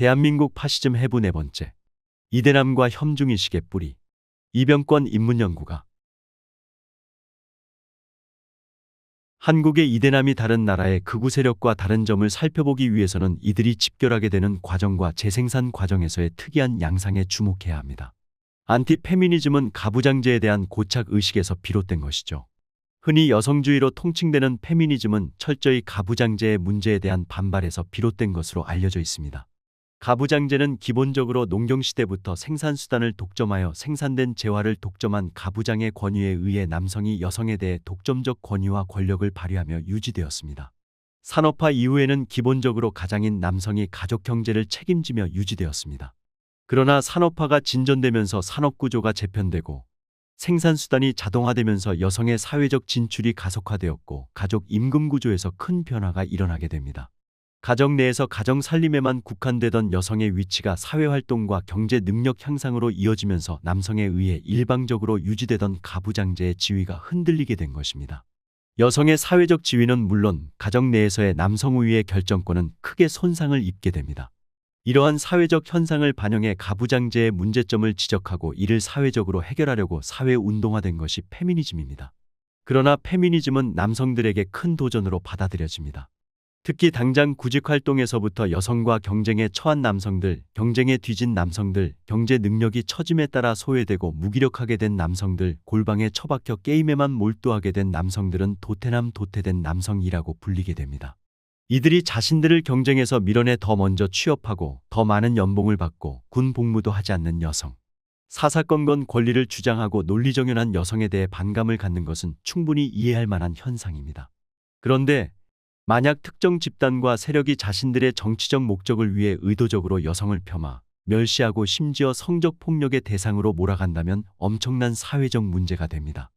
대한민국 파시즘 해부 네 번째. 이대남과 혐중의식의 뿌리. 이병권 인문연구가. 한국의 이대남이 다른 나라의 극우 세력과 다른 점을 살펴보기 위해서는 이들이 집결하게 되는 과정과 재생산 과정에서의 특이한 양상에 주목해야 합니다. 안티페미니즘은 가부장제에 대한 고착 의식에서 비롯된 것이죠. 흔히 여성주의로 통칭되는 페미니즘은 철저히 가부장제의 문제에 대한 반발에서 비롯된 것으로 알려져 있습니다. 가부장제는 기본적으로 농경시대부터 생산수단을 독점하여 생산된 재화를 독점한 가부장의 권위에 의해 남성이 여성에 대해 독점적 권위와 권력을 발휘하며 유지되었습니다. 산업화 이후에는 기본적으로 가장인 남성이 가족 경제를 책임지며 유지되었습니다. 그러나 산업화가 진전되면서 산업구조가 재편되고 생산수단이 자동화되면서 여성의 사회적 진출이 가속화되었고 가족 임금구조에서 큰 변화가 일어나게 됩니다. 가정 내에서 가정 살림에만 국한되던 여성의 위치가 사회활동과 경제 능력 향상으로 이어지면서 남성에 의해 일방적으로 유지되던 가부장제의 지위가 흔들리게 된 것입니다. 여성의 사회적 지위는 물론 가정 내에서의 남성 우위의 결정권은 크게 손상을 입게 됩니다. 이러한 사회적 현상을 반영해 가부장제의 문제점을 지적하고 이를 사회적으로 해결하려고 사회운동화된 것이 페미니즘입니다. 그러나 페미니즘은 남성들에게 큰 도전으로 받아들여집니다. 특히 당장 구직활동에서부터 여성과 경쟁에 처한 남성들, 경쟁에 뒤진 남성들, 경제 능력이 처짐에 따라 소외되고 무기력하게 된 남성들, 골방에 처박혀 게임에만 몰두하게 된 남성들은 도태남 도태된 남성이라고 불리게 됩니다. 이들이 자신들을 경쟁에서 밀어내 더 먼저 취업하고 더 많은 연봉을 받고 군 복무도 하지 않는 여성, 사사건건 권리를 주장하고 논리정연한 여성에 대해 반감을 갖는 것은 충분히 이해할 만한 현상입니다. 그런데 만약 특정 집단과 세력이 자신들의 정치적 목적을 위해 의도적으로 여성을 폄하, 멸시하고 심지어 성적 폭력의 대상으로 몰아간다면 엄청난 사회적 문제가 됩니다.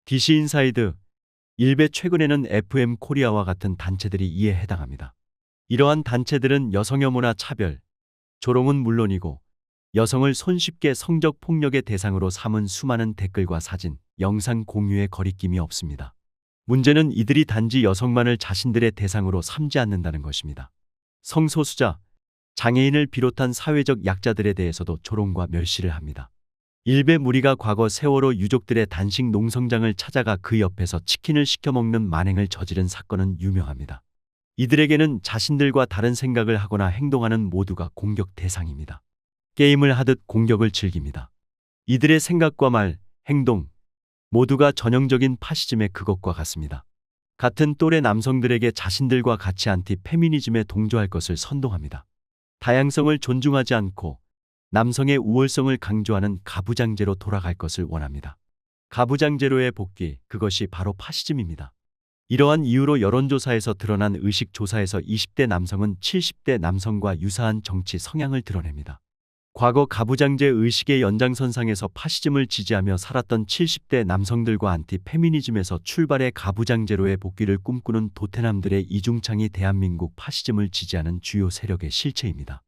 DC 인사이드, 일베 최근에는 FM 코리아와 같은 단체들이 이에 해당합니다. 이러한 단체들은 여성 혐오나 차별, 조롱은 물론이고 여성을 손쉽게 성적 폭력의 대상으로 삼은 수많은 댓글과 사진, 영상 공유에 거리낌이 없습니다. 문제는 이들이 단지 여성만을 자신들의 대상으로 삼지 않는다는 것입니다. 성소수자, 장애인을 비롯한 사회적 약자들에 대해서도 조롱과 멸시를 합니다. 일베 무리가 과거 세월호 유족들의 단식 농성장을 찾아가 그 옆에서 치킨을 시켜 먹는 만행을 저지른 사건은 유명합니다. 이들에게는 자신들과 다른 생각을 하거나 행동하는 모두가 공격 대상입니다. 게임을 하듯 공격을 즐깁니다. 이들의 생각과 말, 행동 모두가 전형적인 파시즘의 그것과 같습니다. 같은 또래 남성들에게 자신들과 같이 안티페미니즘에 동조할 것을 선동합니다. 다양성을 존중하지 않고 남성의 우월성을 강조하는 가부장제로 돌아갈 것을 원합니다. 가부장제로의 복귀, 그것이 바로 파시즘입니다. 이러한 이유로 여론조사에서 드러난 의식조사에서 20대 남성은 70대 남성과 유사한 정치 성향을 드러냅니다. 과거 가부장제 의식의 연장선상에서 파시즘을 지지하며 살았던 70대 남성들과 안티페미니즘에서 출발해 가부장제로의 복귀를 꿈꾸는 도태남들의 이중창이 대한민국 파시즘을 지지하는 주요 세력의 실체입니다.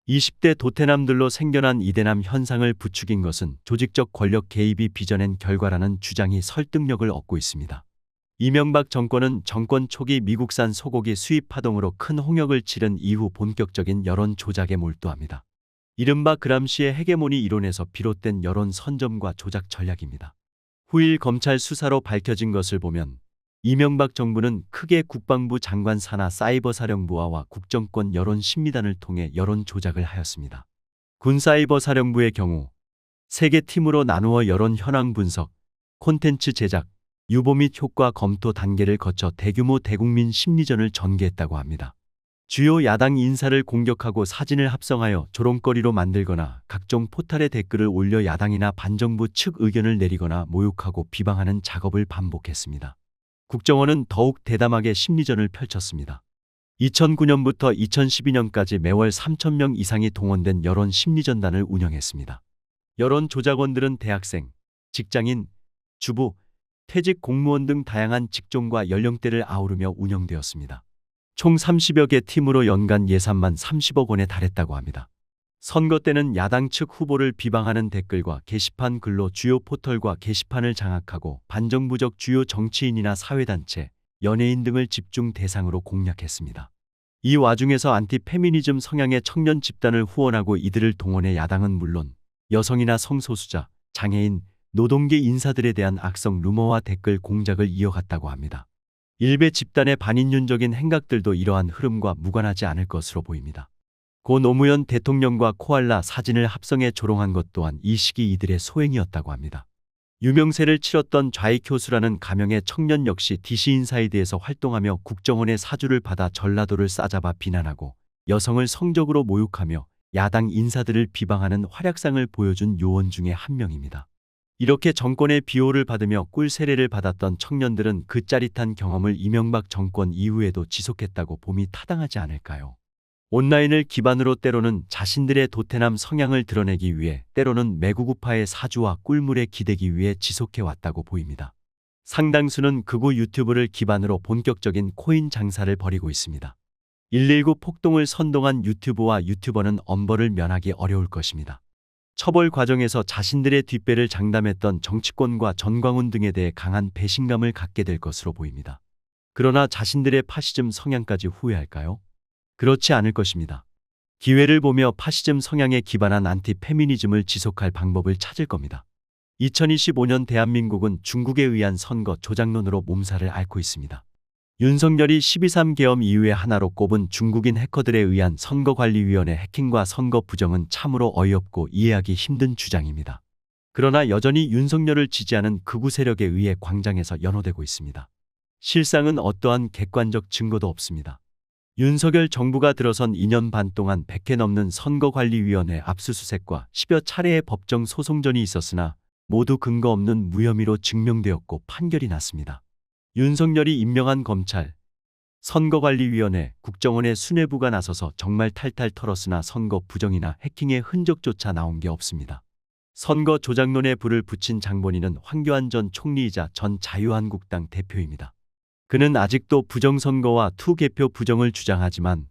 20대 도태남들로 생겨난 이대남 현상을 부추긴 것은 조직적 권력 개입이 빚어낸 결과라는 주장이 설득력을 얻고 있습니다. 이명박 정권은 정권 초기 미국산 소고기 수입 파동으로 큰 홍역을 치른 이후 본격적인 여론 조작에 몰두합니다. 이른바 그람시의 헤게모니 이론에서 비롯된 여론 선점과 조작 전략입니다. 후일 검찰 수사로 밝혀진 것을 보면 이명박 정부는 크게 국방부 장관 산하 사이버사령부와 국정권 여론심리단을 통해 여론 조작을 하였습니다. 군사이버사령부의 경우 3개 팀으로 나누어 여론 현황 분석, 콘텐츠 제작, 유보 및 효과 검토 단계를 거쳐 대규모 대국민 심리전을 전개했다고 합니다. 주요 야당 인사를 공격하고 사진을 합성하여 조롱거리로 만들거나 각종 포탈에 댓글을 올려 야당이나 반정부 측 의견을 내리거나 모욕하고 비방하는 작업을 반복했습니다. 국정원은 더욱 대담하게 심리전을 펼쳤습니다. 2009년부터 2012년까지 매월 3,000명 이상이 동원된 여론 심리전단을 운영했습니다. 여론 조작원들은 대학생, 직장인, 주부, 퇴직 공무원 등 다양한 직종과 연령대를 아우르며 운영되었습니다. 총 30여 개 팀으로 연간 예산만 30억 원에 달했다고 합니다. 선거 때는 야당 측 후보를 비방하는 댓글과 게시판 글로 주요 포털과 게시판을 장악하고 반정부적 주요 정치인이나 사회단체, 연예인 등을 집중 대상으로 공략했습니다. 이 와중에서 안티페미니즘 성향의 청년 집단을 후원하고 이들을 동원해 야당은 물론 여성이나 성소수자, 장애인, 노동계 인사들에 대한 악성 루머와 댓글 공작을 이어갔다고 합니다. 일베 집단의 반인륜적인 행각들도 이러한 흐름과 무관하지 않을 것으로 보입니다. 고 노무현 대통령과 코알라 사진을 합성해 조롱한 것 또한 이 시기 이들의 소행이었다고 합니다. 유명세를 치렀던 좌익교수라는 가명의 청년 역시 DC인사이드에서 활동하며 국정원의 사주를 받아 전라도를 싸잡아 비난하고 여성을 성적으로 모욕하며 야당 인사들을 비방하는 활약상을 보여준 요원 중에 한 명입니다. 이렇게 정권의 비호를 받으며 꿀세례를 받았던 청년들은 그 짜릿한 경험을 이명박 정권 이후에도 지속했다고 봄이 타당하지 않을까요? 온라인을 기반으로 때로는 자신들의 도태남 성향을 드러내기 위해 때로는 매구구파의 사주와 꿀물에 기대기 위해 지속해왔다고 보입니다. 상당수는 극우 유튜브를 기반으로 본격적인 코인 장사를 벌이고 있습니다. 119 폭동을 선동한 유튜브와 유튜버는 엄벌을 면하기 어려울 것입니다. 처벌 과정에서 자신들의 뒷배를 장담했던 정치권과 전광훈 등에 대해 강한 배신감을 갖게 될 것으로 보입니다. 그러나 자신들의 파시즘 성향까지 후회할까요? 그렇지 않을 것입니다. 기회를 보며 파시즘 성향에 기반한 안티페미니즘을 지속할 방법을 찾을 겁니다. 2025년 대한민국은 중국에 의한 선거 조작론으로 몸살을 앓고 있습니다. 윤석열이 12.3 계엄 이후에 하나로 꼽은 중국인 해커들에 의한 선거관리위원회 해킹과 선거 부정은 참으로 어이없고 이해하기 힘든 주장입니다. 그러나 여전히 윤석열을 지지하는 극우 세력에 의해 광장에서 연호되고 있습니다. 실상은 어떠한 객관적 증거도 없습니다. 윤석열 정부가 들어선 2년 반 동안 100회 넘는 선거관리위원회 압수수색과 10여 차례의 법정 소송전이 있었으나 모두 근거 없는 무혐의로 증명되었고 판결이 났습니다. 윤석열이 임명한 검찰, 선거관리위원회, 국정원의 수뇌부가 나서서 정말 탈탈 털었으나 선거 부정이나 해킹의 흔적조차 나온 게 없습니다. 선거 조작론에 불을 붙인 장본인은 황교안 전 총리이자 전 자유한국당 대표입니다. 그는 아직도 부정선거와 투개표 부정을 주장하지만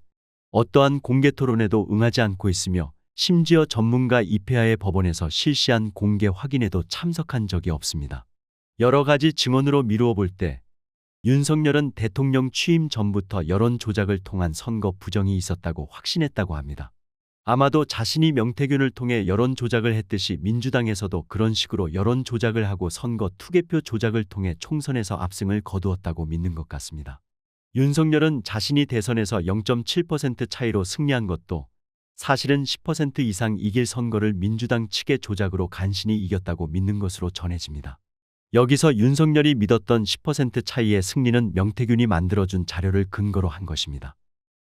어떠한 공개 토론에도 응하지 않고 있으며 심지어 전문가 입회하에 법원에서 실시한 공개 확인에도 참석한 적이 없습니다. 여러 가지 증언으로 미루어 볼 때 윤석열은 대통령 취임 전부터 여론 조작을 통한 선거 부정이 있었다고 확신했다고 합니다. 아마도 자신이 명태균을 통해 여론 조작을 했듯이 민주당에서도 그런 식으로 여론 조작을 하고 선거 투개표 조작을 통해 총선에서 압승을 거두었다고 믿는 것 같습니다. 윤석열은 자신이 대선에서 0.7% 차이로 승리한 것도 사실은 10% 이상 이길 선거를 민주당 측의 조작으로 간신히 이겼다고 믿는 것으로 전해집니다. 여기서 윤석열이 믿었던 10% 차이의 승리는 명태균이 만들어준 자료를 근거로 한 것입니다.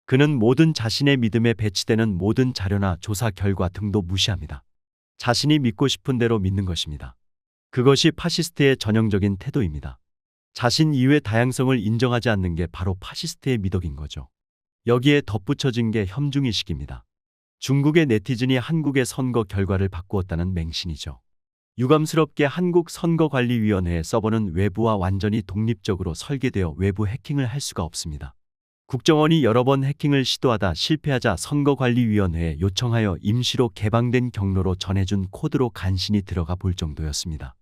그는 모든 자신의 믿음에 배치되는 모든 자료나 조사 결과 등도 무시합니다. 자신이 믿고 싶은 대로 믿는 것입니다. 그것이 파시스트의 전형적인 태도입니다. 자신 이외의 다양성을 인정하지 않는 게 바로 파시스트의 미덕인 거죠. 여기에 덧붙여진 게 혐중의식입니다. 중국의 네티즌이 한국의 선거 결과를 바꾸었다는 맹신이죠. 유감스럽게 한국선거관리위원회의 서버는 외부와 완전히 독립적으로 설계되어 외부 해킹을 할 수가 없습니다. 국정원이 여러 번 해킹을 시도하다 실패하자 선거관리위원회에 요청하여 임시로 개방된 경로로 전해준 코드로 간신히 들어가 볼 정도였습니다.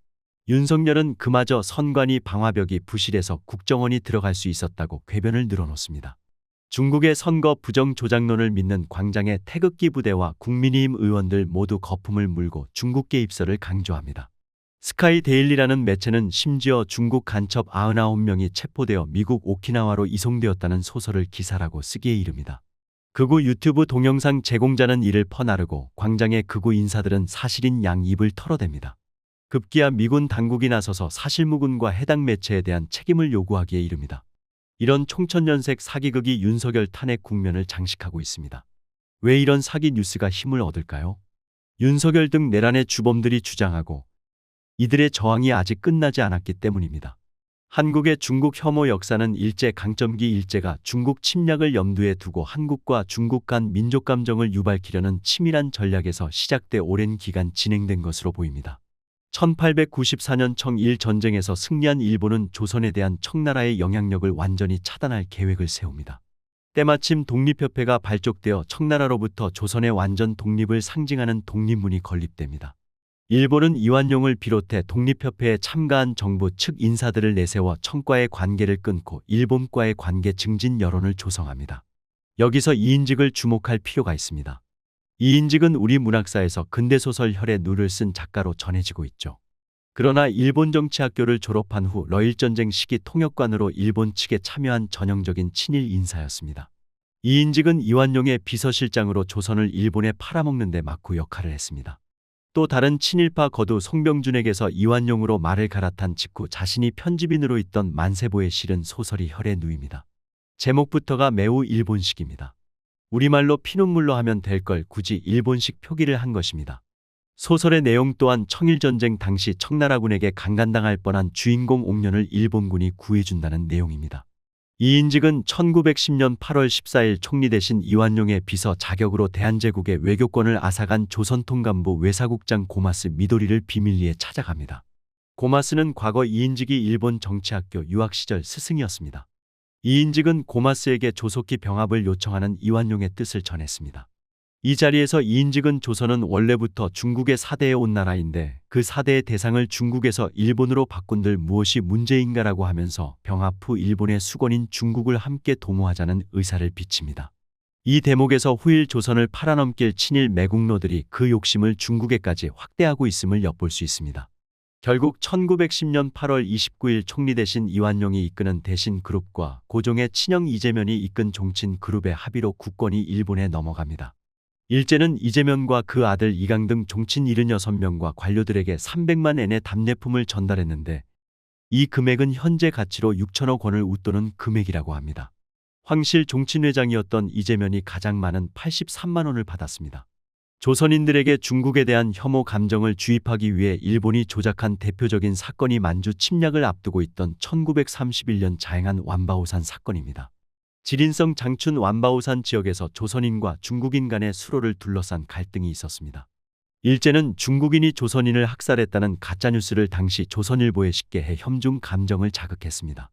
윤석열은 그마저 선관위 방화벽이 부실해서 국정원이 들어갈 수 있었다고 궤변을 늘어놓습니다. 중국의 선거 부정 조작론을 믿는 광장의 태극기 부대와 국민의힘 의원들 모두 거품을 물고 중국계 입설을 강조합니다. 스카이 데일리라는 매체는 심지어 중국 간첩 99명이 체포되어 미국 오키나와로 이송되었다는 소설을 기사라고 쓰기에 이릅니다. 극우 유튜브 동영상 제공자는 이를 퍼나르고 광장의 극우 인사들은 사실인 양 입을 털어댑니다. 급기야 미군 당국이 나서서 사실무근과 해당 매체에 대한 책임을 요구하기에 이릅니다. 이런 총천연색 사기극이 윤석열 탄핵 국면을 장식하고 있습니다. 왜 이런 사기 뉴스가 힘을 얻을까요? 윤석열 등 내란의 주범들이 주장하고 이들의 저항이 아직 끝나지 않았기 때문입니다. 한국의 중국 혐오 역사는 일제 강점기 일제가 중국 침략을 염두에 두고 한국과 중국 간 민족 감정을 유발키려는 치밀한 전략에서 시작돼 오랜 기간 진행된 것으로 보입니다. 1894년 청일 전쟁에서 승리한 일본은 조선에 대한 청나라의 영향력을 완전히 차단할 계획을 세웁니다. 때마침 독립협회가 발족되어 청나라로부터 조선의 완전 독립을 상징하는 독립문이 건립됩니다. 일본은 이완용을 비롯해 독립협회에 참가한 정부 측 인사들을 내세워 청과의 관계를 끊고 일본과의 관계 증진 여론을 조성합니다. 여기서 이인직을 주목할 필요가 있습니다. 이인직은 우리 문학사에서 근대소설 혈의 누를 쓴 작가로 전해지고 있죠. 그러나 일본 정치학교를 졸업한 후 러일전쟁 시기 통역관으로 일본 측에 참여한 전형적인 친일 인사였습니다. 이인직은 이완용의 비서실장으로 조선을 일본에 팔아먹는 데 막후 역할을 했습니다. 또 다른 친일파 거두 송병준에게서 이완용으로 말을 갈아탄 직후 자신이 편집인으로 있던 만세보에 실은 소설이 혈의 누입니다. 제목부터가 매우 일본식입니다. 우리말로 피눈물로 하면 될 걸 굳이 일본식 표기를 한 것입니다. 소설의 내용 또한 청일전쟁 당시 청나라군에게 강간당할 뻔한 주인공 옥년을 일본군이 구해준다는 내용입니다. 이인직은 1910년 8월 14일 총리 대신 이완용의 비서 자격으로 대한제국의 외교권을 앗아간 조선통감부 외사국장 고마스 미도리를 비밀리에 찾아갑니다. 고마스는 과거 이인직이 일본 정치학교 유학 시절 스승이었습니다. 이인직은 고마스에게 조속히 병합을 요청하는 이완용의 뜻을 전했습니다. 이 자리에서 이인직은 조선은 원래부터 중국의 사대에 온 나라인데 그 사대의 대상을 중국에서 일본으로 바꾼들 무엇이 문제인가라고 하면서 병합 후 일본의 수건인 중국을 함께 도모하자는 의사를 비칩니다. 이 대목에서 후일 조선을 팔아넘길 친일 매국노들이 그 욕심을 중국에까지 확대하고 있음을 엿볼 수 있습니다. 결국 1910년 8월 29일 총리 대신 이완용이 이끄는 대신그룹과 고종의 친형 이재면이 이끈 종친그룹의 합의로 국권이 일본에 넘어갑니다. 일제는 이재면과 그 아들 이강 등 종친 76명과 관료들에게 300만 엔의 답례품을 전달했는데 이 금액은 현재 가치로 6천억 원을 웃도는 금액이라고 합니다. 황실 종친회장이었던 이재면이 가장 많은 83만 원을 받았습니다. 조선인들에게 중국에 대한 혐오 감정을 주입하기 위해 일본이 조작한 대표적인 사건이 만주 침략을 앞두고 있던 1931년 자행한 완바오산 사건입니다. 지린성 장춘 완바오산 지역에서 조선인과 중국인 간의 수로를 둘러싼 갈등이 있었습니다. 일제는 중국인이 조선인을 학살했다는 가짜뉴스를 당시 조선일보에 쉽게 해 혐중 감정을 자극했습니다.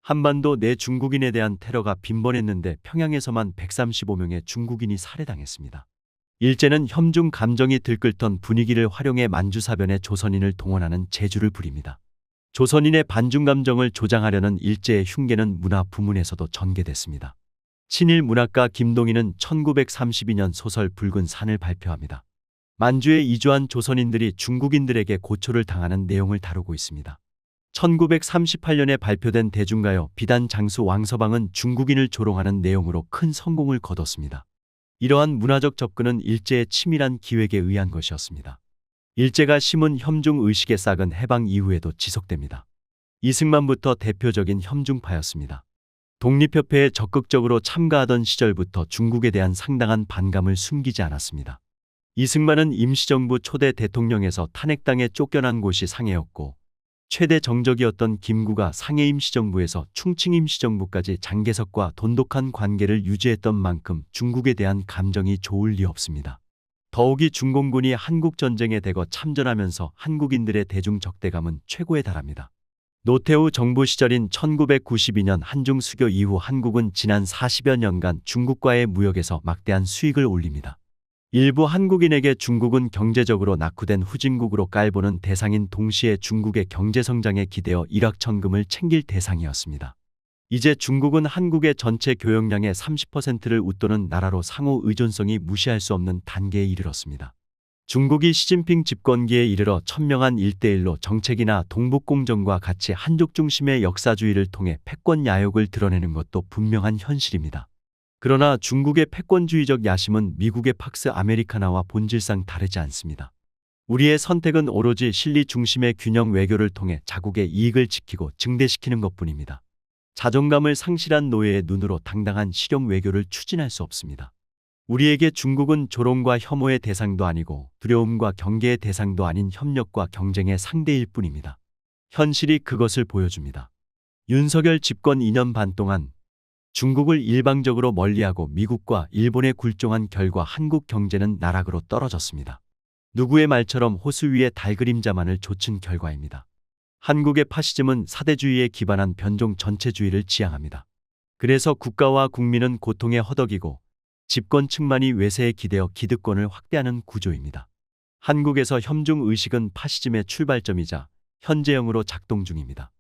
한반도 내 중국인에 대한 테러가 빈번했는데 평양에서만 135명의 중국인이 살해당했습니다. 일제는 혐중 감정이 들끓던 분위기를 활용해 만주사변에 조선인을 동원하는 재주를 부립니다. 조선인의 반중 감정을 조장하려는 일제의 흉계는 문화 부문에서도 전개됐습니다. 친일 문학가 김동인은 1932년 소설 붉은 산을 발표합니다. 만주에 이주한 조선인들이 중국인들에게 고초를 당하는 내용을 다루고 있습니다. 1938년에 발표된 대중가요 비단 장수 왕서방은 중국인을 조롱하는 내용으로 큰 성공을 거뒀습니다. 이러한 문화적 접근은 일제의 치밀한 기획에 의한 것이었습니다. 일제가 심은 혐중 의식의 싹은 해방 이후에도 지속됩니다. 이승만부터 대표적인 혐중파였습니다. 독립협회에 적극적으로 참가하던 시절부터 중국에 대한 상당한 반감을 숨기지 않았습니다. 이승만은 임시정부 초대 대통령에서 탄핵당해 쫓겨난 곳이 상해였고 최대 정적이었던 김구가 상해 임시정부에서 충칭 임시정부까지 장개석과 돈독한 관계를 유지했던 만큼 중국에 대한 감정이 좋을 리 없습니다. 더욱이 중공군이 한국전쟁에 대거 참전하면서 한국인들의 대중적대감은 최고에 달합니다. 노태우 정부 시절인 1992년 한중 수교 이후 한국은 지난 40여 년간 중국과의 무역에서 막대한 수익을 올립니다. 일부 한국인에게 중국은 경제적으로 낙후된 후진국으로 깔보는 대상인 동시에 중국의 경제성장에 기대어 일확천금을 챙길 대상이었습니다. 이제 중국은 한국의 전체 교역량의 30%를 웃도는 나라로 상호 의존성이 무시할 수 없는 단계에 이르렀습니다. 중국이 시진핑 집권기에 이르러 천명한 1대1로 정책이나 동북공정과 같이 한족 중심의 역사주의를 통해 패권 야욕을 드러내는 것도 분명한 현실입니다. 그러나 중국의 패권주의적 야심은 미국의 팍스 아메리카나와 본질상 다르지 않습니다. 우리의 선택은 오로지 실리 중심의 균형 외교를 통해 자국의 이익을 지키고 증대시키는 것뿐입니다. 자존감을 상실한 노예의 눈으로 당당한 실용 외교를 추진할 수 없습니다. 우리에게 중국은 조롱과 혐오의 대상도 아니고 두려움과 경계의 대상도 아닌 협력과 경쟁의 상대일 뿐입니다. 현실이 그것을 보여줍니다. 윤석열 집권 2년 반 동안 중국을 일방적으로 멀리하고 미국과 일본에 굴종한 결과 한국 경제는 나락으로 떨어졌습니다. 누구의 말처럼 호수 위에 달 그림자만을 좇은 결과입니다. 한국의 파시즘은 사대주의에 기반한 변종 전체주의를 지향합니다. 그래서 국가와 국민은 고통에 허덕이고 집권층만이 외세에 기대어 기득권을 확대하는 구조입니다. 한국에서 혐중 의식은 파시즘의 출발점이자 현재형으로 작동 중입니다.